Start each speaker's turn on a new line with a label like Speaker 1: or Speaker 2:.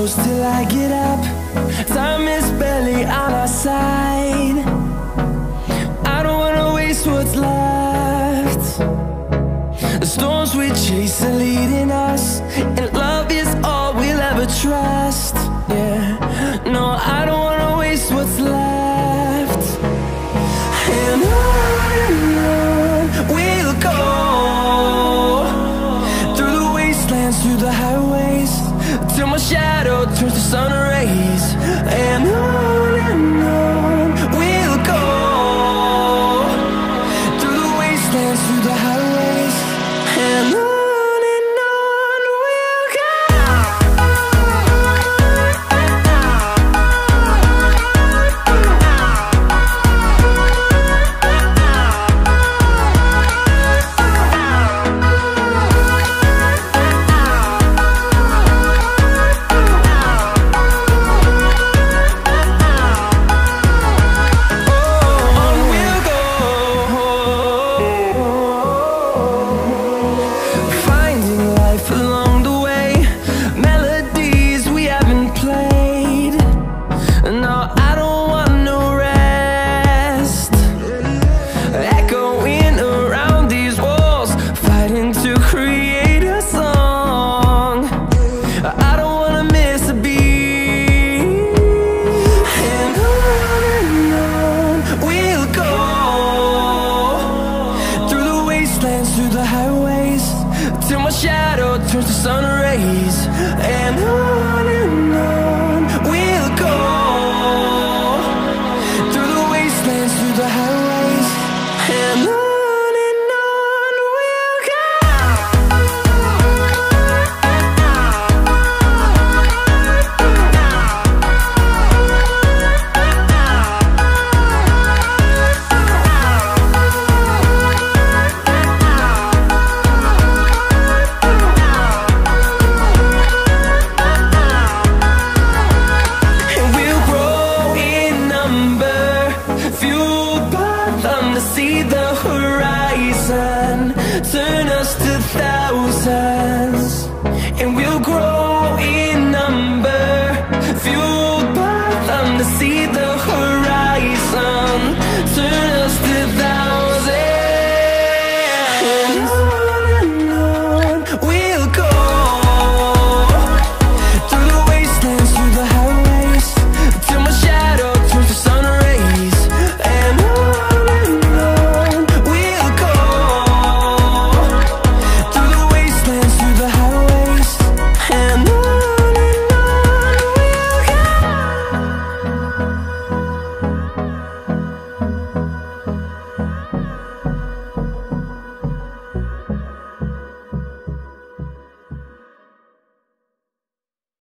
Speaker 1: close till I get up. Time is barely on our side. I don't wanna waste what's left. The storms we chase are leading us, and love is all we'll ever trust. Yeah, no, I don't wanna waste what's left. And on we'll go, through the wastelands, through the highways, till my shadow turns to sun rays. And on we'll go, through the wastelands, through the highways, and on. Through the highways, till my shadow turns to sun rays. And on